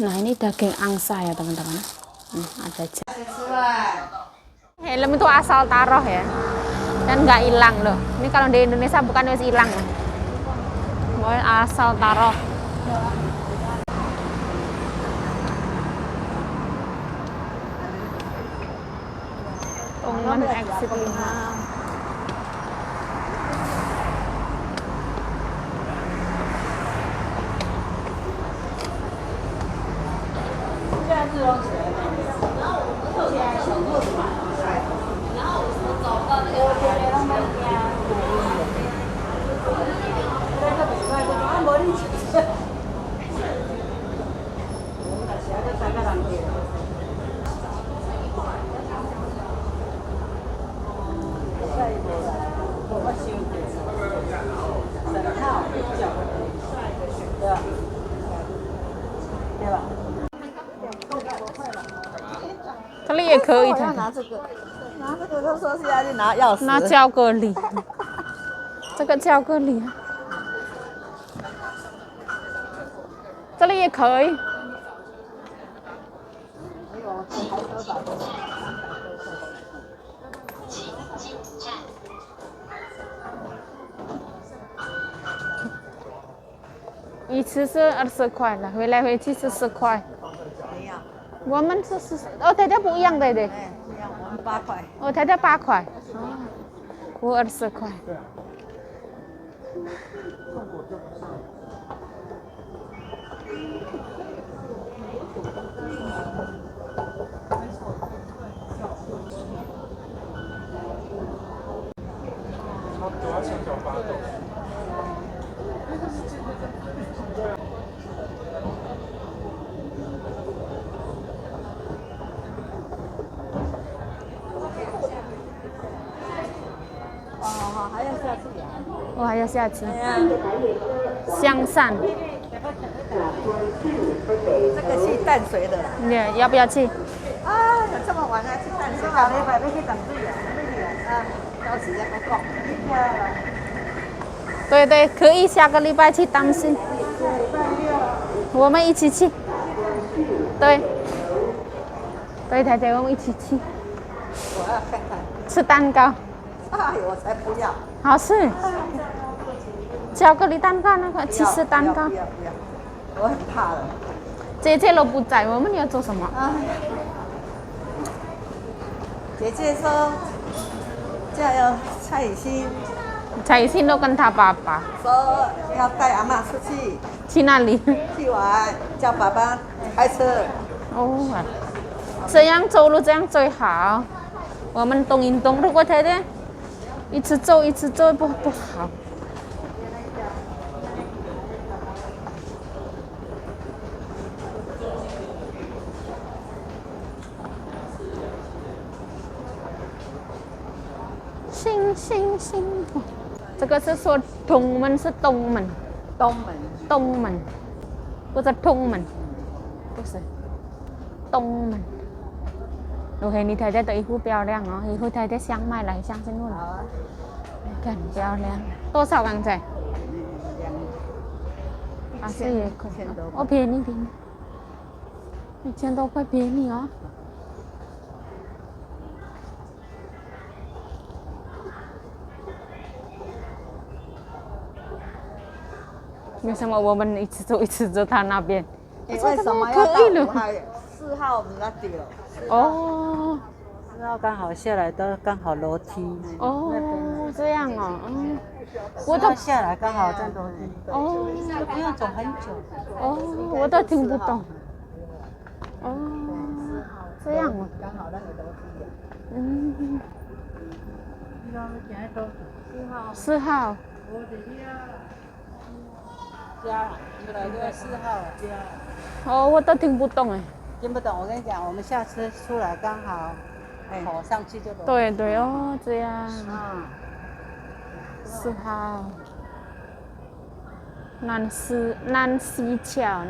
Nah ini daging angsa ya teman-teman. Ada helm itu asal taruh ya, dan nggak hilang loh. Ini kalau di Indonesia bukan wis hilang loh. Asal taruh. Tongmen exit 5.这里也可以的。拿这个，拿这个，他说是要去拿钥匙。拿巧克力，这个巧克力，这里也可以。一次是20块了，回来回去是10块。我们是哦，它不一样的对。不一样，我们8块。哦，它8块。哦，我20块。哦，还要下去呀？我还要下去。香山。这个去淡水的。你要不要去？啊，这么晚了去淡水？下礼拜要去淡水啊？到时再讲。对对，可以下个礼拜去当心。我们一起去。对。对，太太，我们一起去。我要看看。吃蛋糕。哎，我才不要。好吃。巧克力蛋糕那个起司蛋糕。不要，我很怕的。姐姐都不在，我们要做什么？姐姐说，叫要蔡雨欣。蔡雨欣都跟他爸爸说要带阿嬷出去。去哪里？去玩，叫爸爸开车。哦，这样走路这样最好。我们动运动，如果太太一直走不好。星，这个是说东门是东门，不是东门，不是东门。我看你太太的衣服漂亮哦，衣服太太想买来想去弄了，很漂亮。多少刚才？2000也可以。哦，便宜，1000多块便宜哦。为什么我们一直走他那边？为什么要到5号？4号比较低了。哦，4号刚好下来都刚好楼梯。哦，这样哦，我都下来刚好在楼梯。哦，不用走很久。哦，我都听不懂。哦，这样哦。刚好那个楼梯。4号。加，越来越4号加。哦，我都听不懂哎。听不懂，我跟你讲，我们下车出来刚好，跑上去就。对对哦，这样。4号。南市桥。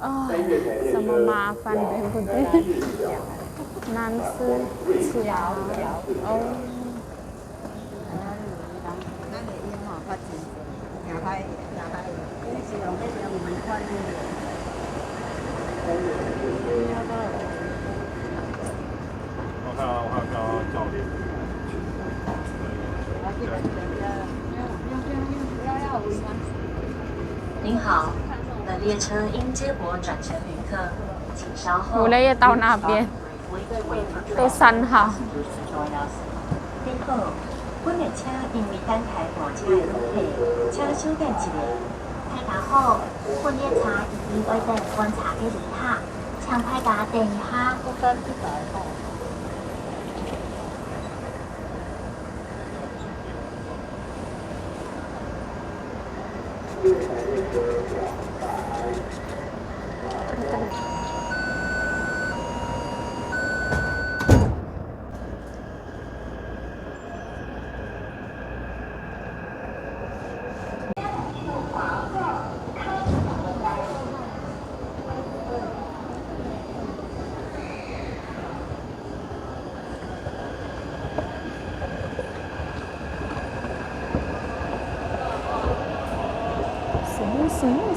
哦，什么麻烦对不对？南市桥。哦。咱的音吼较真实，也歹也歹，你是用迄种微款的。我看到教练。您好，本列车因接驳转乘旅客，请稍后。我也到那边，都3号。最后，本列车因为等待火车的路客，请稍等一下。大家好，本列车已经在等观察的旅客，请大家等一下。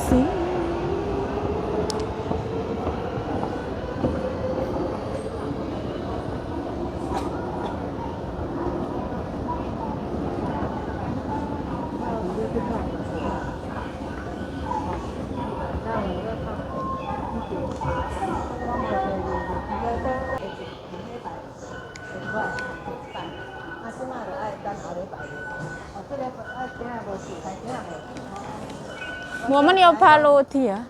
行。我们要爬楼梯啊！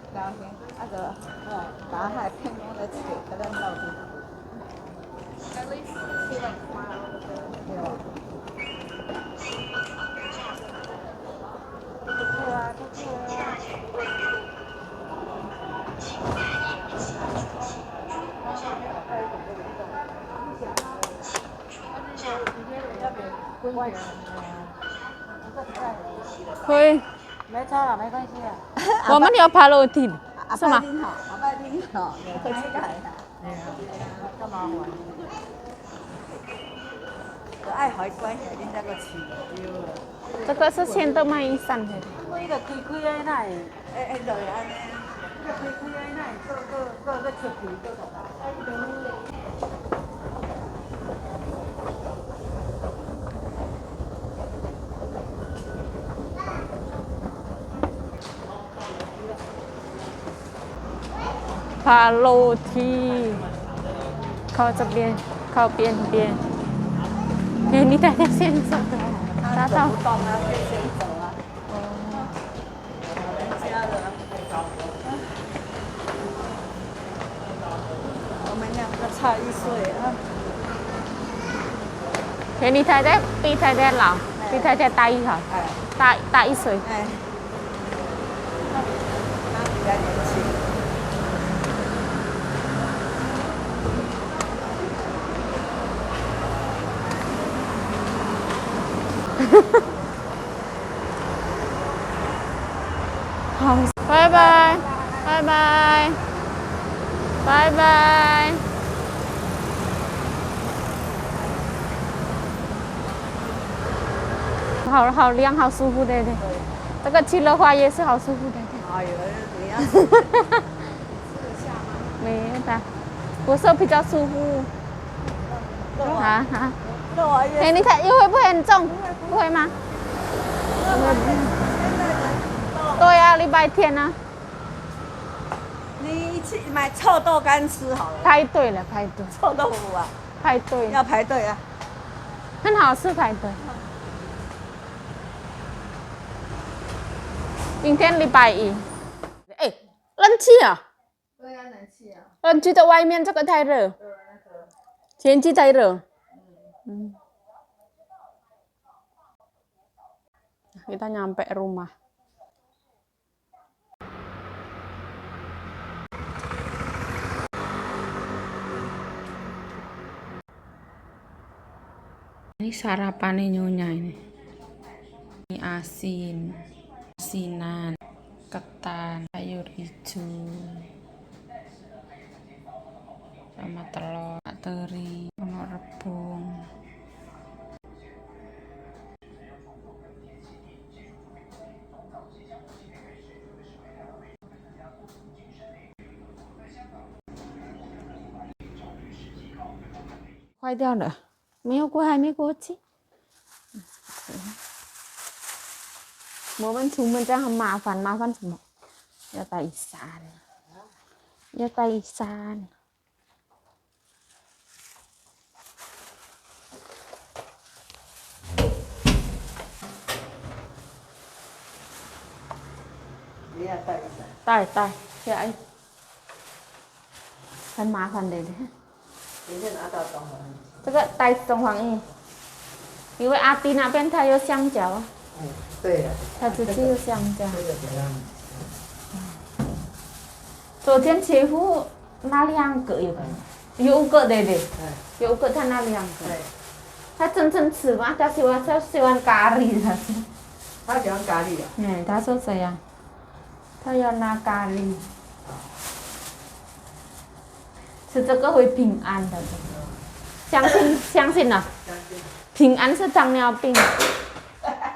可以。没差了，没关系啊。我们要爬楼梯，是吗？阿伯恁吼，可以来啦。干嘛玩？爱回关系，恁才个去。这个是现在卖130的。我伊个开的那会，就会安尼。伊个开的那会，个出去个个来。爬楼梯，靠这边，靠边边。哎，你带他先走，他到。不动啊，可以先走啊。我们两个差1岁啊。哎，你太太比太太老，比太太大1号，大1岁。哎。他比较年轻。好，拜拜，拜拜，拜拜。好凉，好舒服的。这个去的话也是好舒服的。哎呦，你要试一下吗？没的，我手比较舒服。啊。哎，你看，会不会很重？不会吗？对啊，礼拜天啊。你去买臭豆干吃好了。排队了，排队。臭豆腐啊。排队。要排队啊。很好吃，排队。今天礼拜1。哎，冷气啊！对啊，冷气啊。冷气在外面，这个太热。天气太热。Kita nyampe rumah. Ini sarapannya Nyonya ini. Ini asin, asinan, ketan, sayur hijau, sama telur, teri, ono rebung. 坏掉了，没有过还没过期。我们出门这样很麻烦，麻烦什么？要带伞，要带伞。你要带伞。带，这样很麻烦的。今天拿到东了。这个带中黄衣，因为阿弟那边他有香蕉啊。对呀。他自己有香蕉。这个怎样？昨天切夫那2个有5个对，有5个他那2个。他真正吃吗？他喜欢咖喱的。他喜欢咖喱啊？他说这样，他要拿咖喱。吃这个会平安的，相信啊，平安是糖尿病，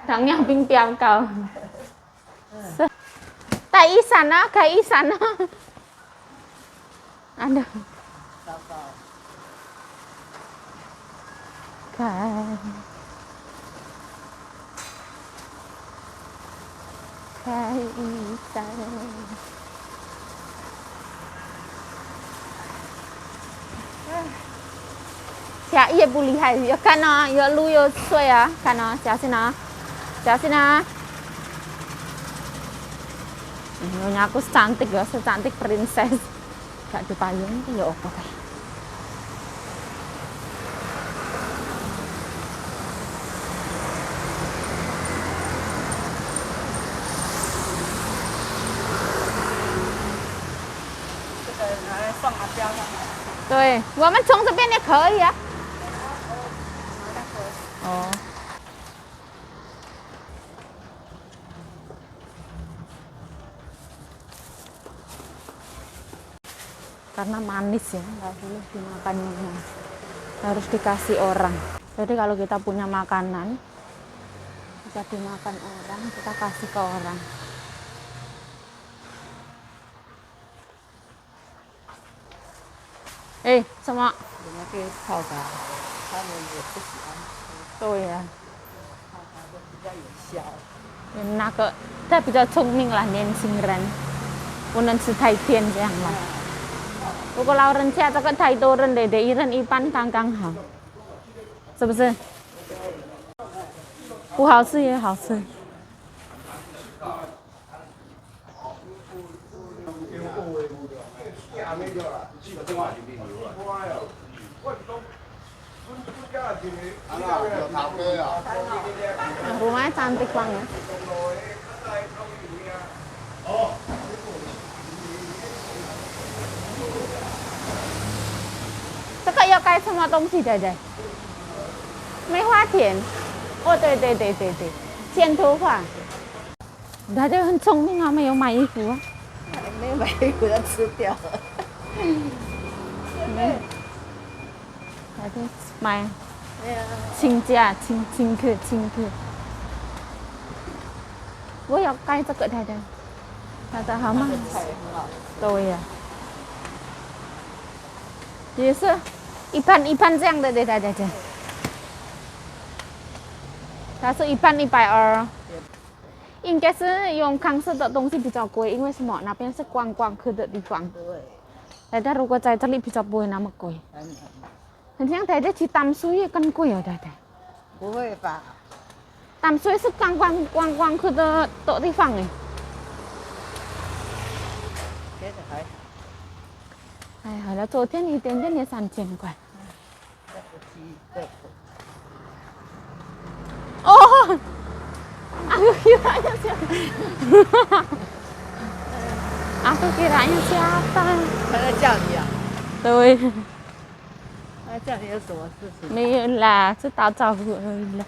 糖尿病飙高。带雨伞啊，开雨伞啊。Ada. 开雨伞。下也不厉害，要看哦，有路有水啊，看哦，小心啊，小心啊。Nyonya aku cantik ya, secantik princess. Gak dipayung ya apa kae.对，我们从这边也可以啊。哦。Karena manis ya, nggak boleh dimakan, harus dikasih orang. Jadi kalau kita punya makanan bisa dimakan orang, kita kasih ke orang.什么？你们可以泡它，他们也不喜欢吃。对呀。泡它就比较有效。那个他比较聪明啦，年轻人，不能吃太甜这样啦。如果老人家这个太多人的，一人一半刚刚好，是不是？不好吃也好吃。Rumahnya cantik banget.这个要盖什么东西的？梅花田。哦，对，剪头发。他就很聪明啊，没有买衣服啊。没有买衣服要吃掉了。他就买。亲家，亲客。我要盖这个太太，他好吗？对呀。也是一盘这样的对。它是一盘120，应该是永康市的东西比较贵，因为什么？那边是观光客的地方。对。但如果在这里比较不会那么贵。很像在这去淡水也更贵哦，对。不会吧？淡水是观光客的地方哎。别的还好。还好了，昨天一点点也3000块。Oh, aku kiranya siapa? Aku kiranya siapa? 他在叫你啊？对。他叫你有什么事情？没有啦，是打招呼而已啦。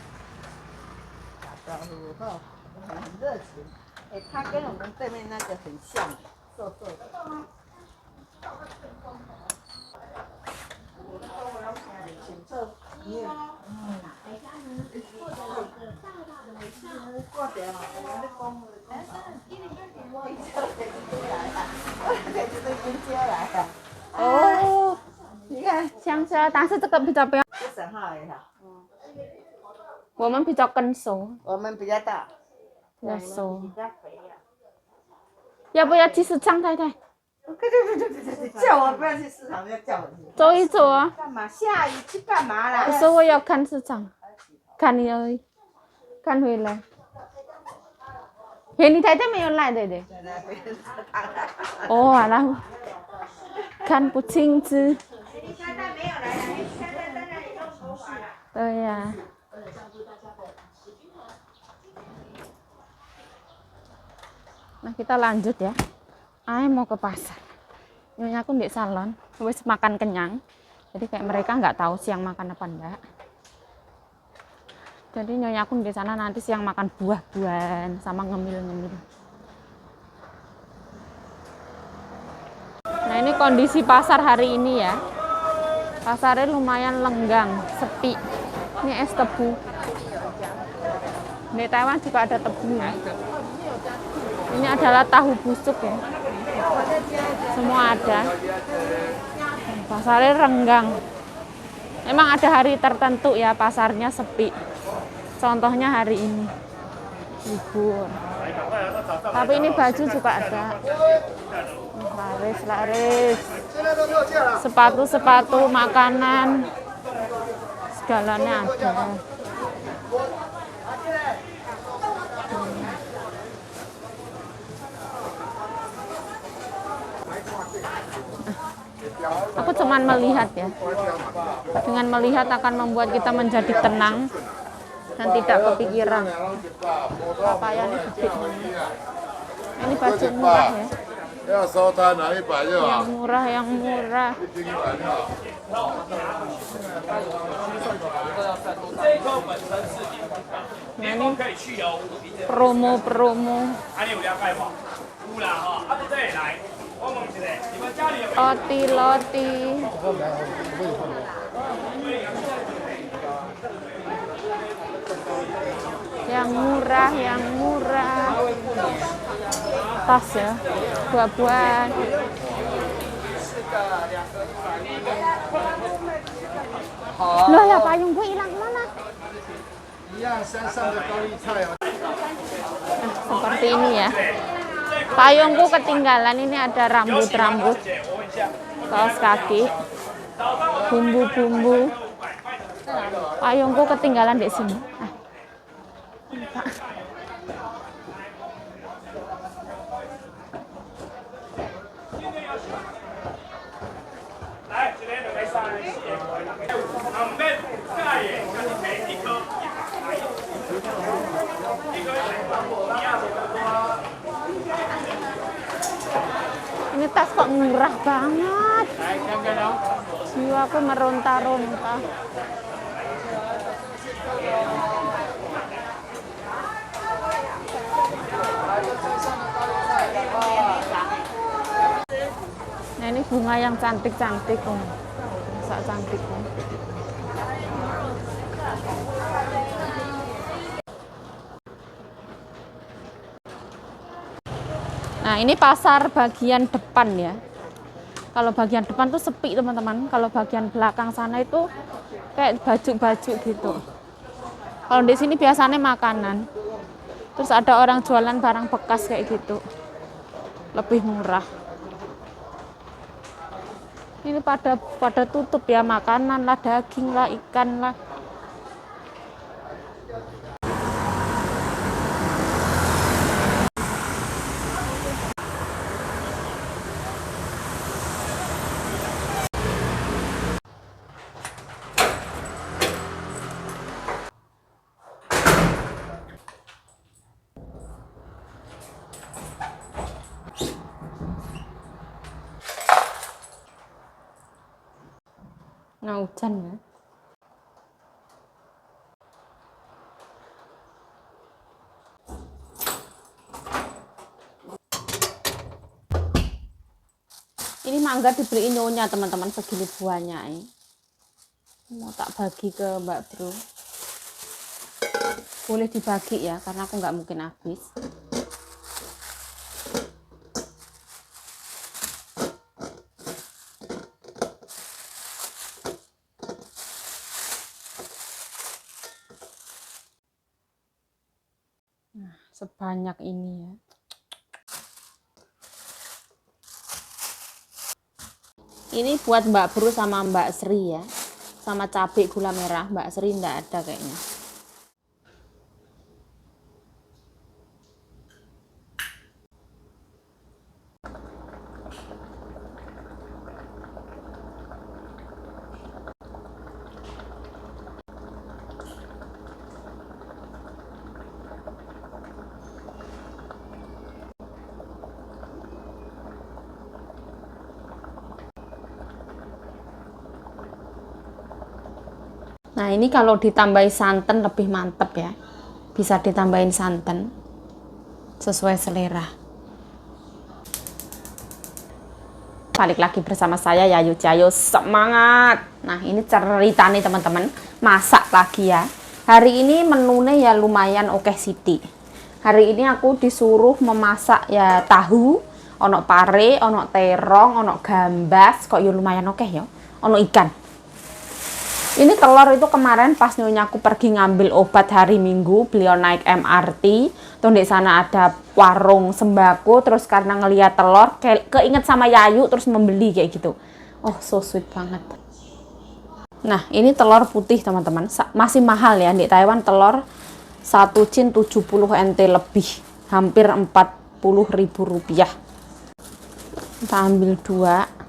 打招呼哈，很热情。他跟我们对面那个很像，瘦瘦的。哦，你看乡下是，但是这个比较不要，这省号也好。我们比较更熟，我们比较大，比较熟。比较肥呀。要不要去市场太太？对，叫我不要去市场，要叫我去。走一走啊！干嘛？下雨去干嘛啦？我说我要看市场，看你而已，看回来。你太太没有来对不对？在那边吃哦，好了，看不清楚。你太太没有来，你太太在那里弄头发了。对呀。Nah kita lanjut ya. Ay mau ke pasar. Nyonya aku di salon, wis makan kenyang. Jadi kayak mereka nggak tahu siang makan apa enggak. Jadi nyonya aku di sana nanti siang makan buah-buahan sama ngemil-ngemil. Nah ini kondisi pasar hari ini ya. Pasarnya lumayan lenggang, sepi. Ini es tebu. Di Taiwan juga ada tebunya. Ini adalah tahu busuk ya. Semua ada. Pasarnya renggang. Memang ada hari tertentu ya pasarnya sepi. Contohnya hari ini libur. Tapi ini baju juga ada. Laris. Sepatu-sepatu, makanan, segalanya ada. Aku cuman melihat ya. Dengan melihat akan membuat kita menjadi tenang dan tidak kepikiran. Pakaiannya gede. Ini baju murah ya. Yang murah. Nah, ini promo. Loti. Yang murah. Tas ya, buah-buahan. Loh ya payung gue hilang mana? Seperti ini ya. Payungku ketinggalan, ini ada rambut, kaos kaki, bumbu. Payungku ketinggalan di sini. Ini tas kok murah banget. Jiwaku meronta-ronta. Nah ini bunga yang cantik-cantik. Masa cantik. Nah ini pasar bagian depan ya. Kalau bagian depan tuh sepi teman-teman. Kalau bagian belakang sana itu kayak baju-baju gitu. Kalau di sini biasanya makanan. Terus ada orang jualan barang bekas kayak gitu. Lebih murah. Ini pada tutup ya, makanan lah, daging lah, ikan lah. Nah, hujan ya. Ini mangga dibeliin nyonya teman-teman, segini buahnya ini. Mau tak bagi ke Mbak Bro. Boleh dibagi ya, karena aku nggak mungkin habis. sebanyak ini ya. Ini buat Mbak Bro sama Mbak Sri ya. Sama cabai gula merah. Mbak Sri enggak ada kayaknya. Nah, ini kalau ditambahin santan lebih mantep ya. Bisa ditambahin santan sesuai selera. Balik lagi bersama saya Yayu Jayo, semangat. Nah, ini cerita nih teman-teman, masak lagi ya. Hari ini menunya ya lumayan oke siti. Hari ini aku disuruh memasak ya tahu, ono pare, ono terong, ono gambas, kok ya lumayan oke ya. Ono ikan. Ini telur itu kemarin pas nyonya aku pergi ngambil obat hari Minggu, beliau naik MRT, terus di sana ada warung sembako, terus karena ngeliat telur, keinget sama Yayu, terus membeli kayak gitu. Oh, so sweet banget. Nah, ini telur putih teman-teman, masih mahal ya, di Taiwan telur 1 cin 70 NT lebih, hampir 40.000 rupiah. Kita ambil 2.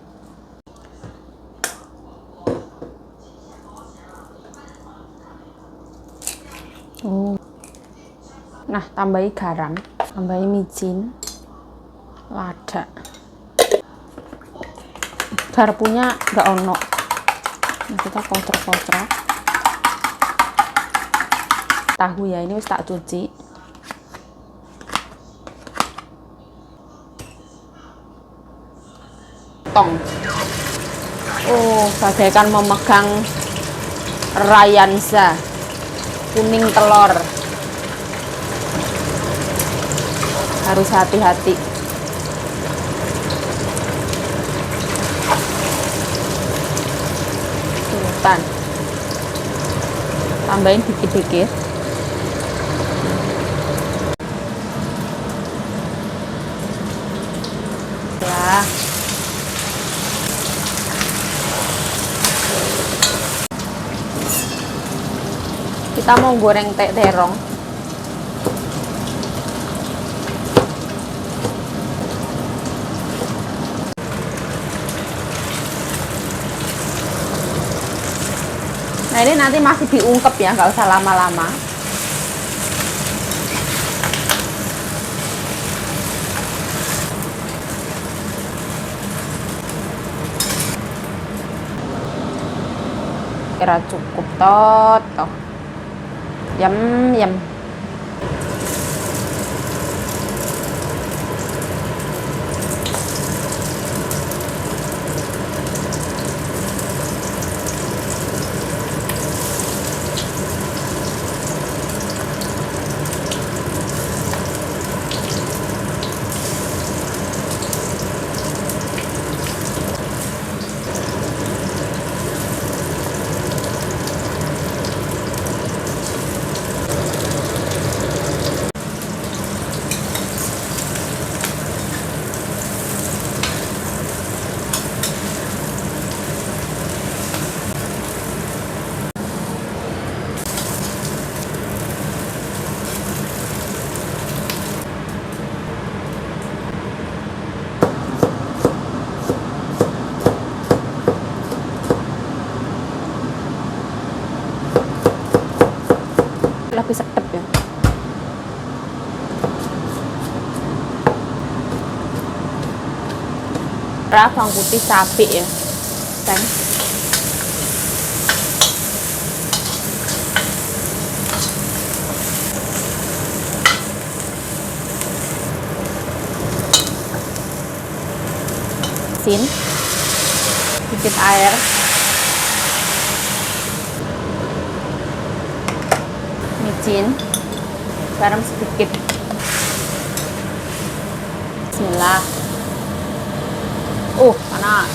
Nah, tambahi garam, tambahi micin, lada. Garpunya nggak ono. Nah, kita kocok-kocok. Tahu ya, ini wis tak cuci. Tong. Oh, bagaikan memegang Rayansa. Kuning telur. Harus hati-hati. Sultan. Tambahin dikit-dikit. Ya. Kita mau goreng terong. Nah, ini nanti masih diungkep ya, nggak usah lama-lama. Kira cukup toh. Yum. Lebih sedap ya. Bawang putih, cabai ya. Sayang. Asin, sedikit air, micin, garam sedikit. Bismillah. Panas.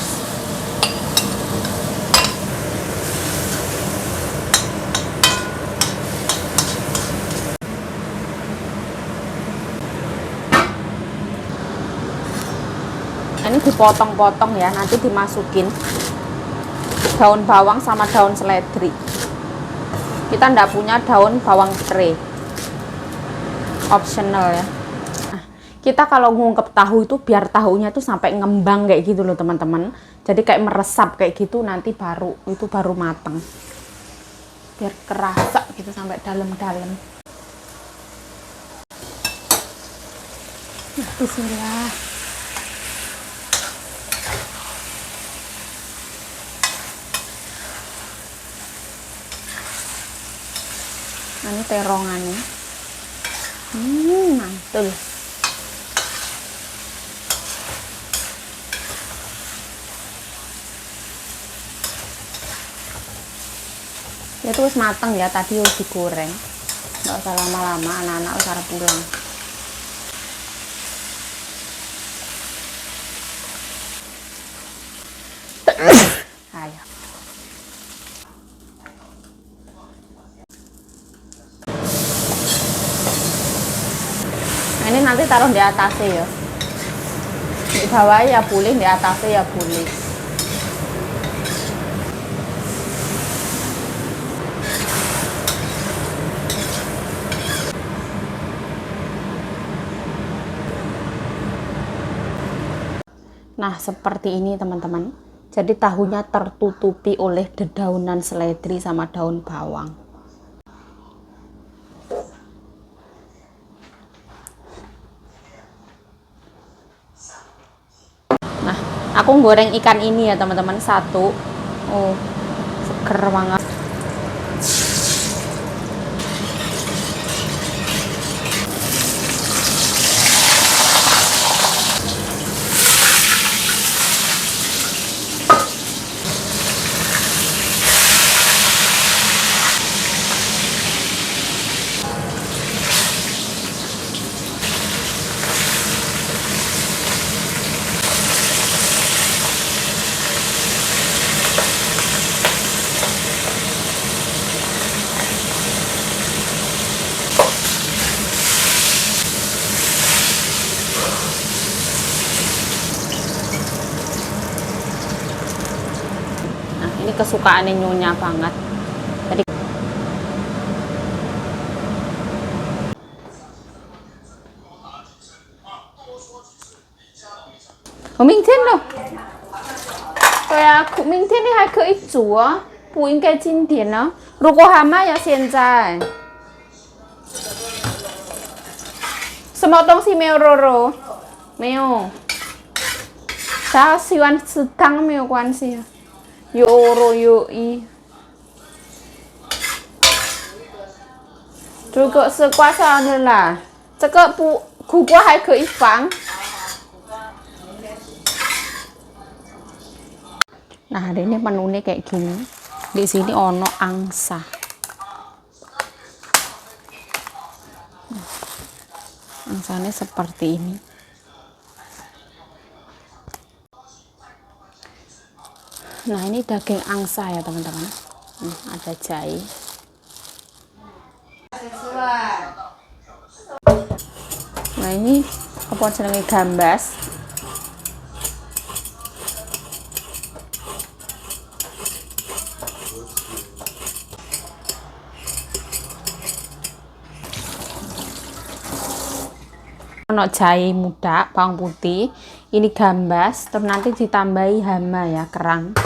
dipotong-potong ya, nanti dimasukin daun bawang sama daun seledri. Kita ndak punya daun bawang pre, optional ya. Nah, kita kalau ngungkep tahu itu biar tahunya tuh sampai ngembang kayak gitu loh teman-teman, jadi kayak meresap kayak gitu, nanti baru mateng, biar kerasa gitu sampai dalam-dalam. Bismillah. Nah, ini terongannya. Mantul. Ya itu wis mateng ya, tadi wis digoreng. Nggak usah lama-lama, anak-anak wis arep pulang. Ayo. Nah, ini nanti taruh di atasnya ya. Di bawah ya boleh, di atasnya ya boleh. Nah, seperti ini teman-teman. Jadi tahunya tertutupi oleh dedaunan seledri sama daun bawang. Nah, aku goreng ikan ini ya teman-teman, satu. Oh, seger banget. Ini kesukaannya Nyonya banget. Jadi我明天呢？对啊，明天你还可以煮啊，不应该今天呢。如果还卖要现在。什么东西没有肉肉？没有。他喜欢吃汤没有关系啊。有肉有一，这个是挂上的啦，这个不苦瓜还可以放。Nah, hari ini menunya kayak gini. Di sini ono angsa. Angsanya seperti ini. Nah, ini daging angsa ya teman-teman. Ada jahe. Nah, ini apa jenenge gambas. Ono jahe muda, bawang putih, ini gambas, terus nanti ditambahi hama ya, kerang.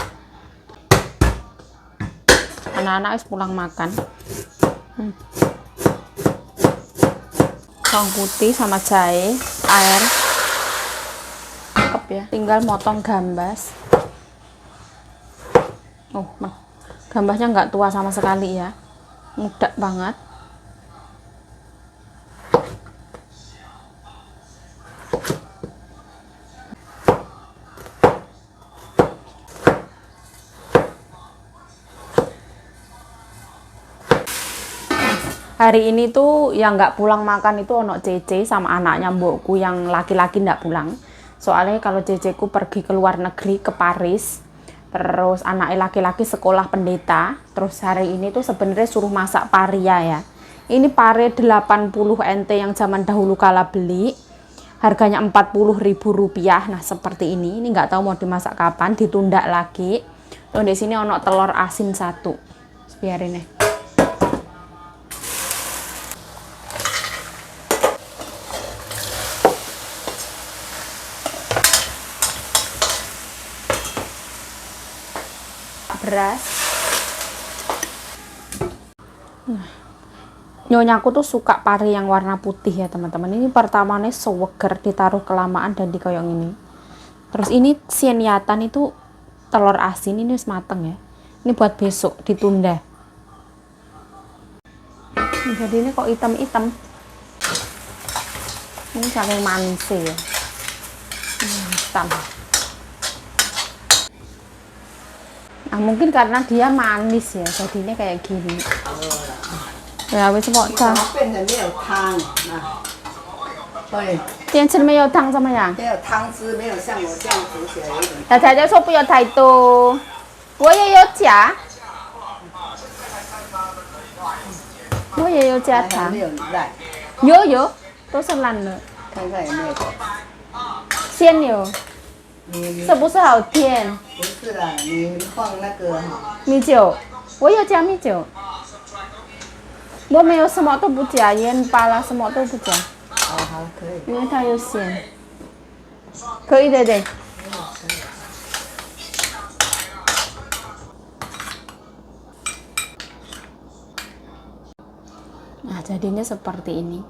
Anak-anak wis pulang makan. Bawang putih sama jahe, air. Cakep ya. Tinggal motong gambas. Oh, gambasnya nggak tua sama sekali ya. Muda banget. Hari ini tuh yang nggak pulang makan itu ono Cece sama anaknya mbokku yang laki-laki nggak pulang. Soalnya kalau Ceceku pergi ke luar negeri ke Paris, terus anaknya laki-laki sekolah pendeta. Terus hari ini tuh sebenarnya suruh masak paria ya. Ini pare 80 NT yang zaman dahulu kala beli. harganya Rp40.000. Nah seperti ini nggak tahu mau dimasak kapan, ditunda lagi. Tuh di sini ono telur asin 1, biarin ya. Beras. Nah, nyonyaku tuh suka pari yang warna putih ya teman-teman. Ini pertamanya seweger, ditaruh kelamaan dan dikoyong ini. Terus ini sieniatan itu telur asin, ini wis mateng ya. Ini buat besok, ditunda. Jadi ini kok hitam-hitam. Ini saking manis ya. Hitam. Nah, mungkin karena dia manis ya, jadinya kayak gini. Ya, wis mau cah. 变成没有汤啊，对，变成没有汤怎么样？没有汤汁，没有像我这样煮起来有点。大家就说不要太多，我也有加，我也有加还糖没，有烂，有，都是烂了，看看有没有。鲜有，你这不是好甜，不是啦，你放那个哈，米酒，我有加米酒，我没有什么都不加，盐巴啦什么都不加，好好可以。因为它有咸，可以的。Nah, jadinya seperti ini.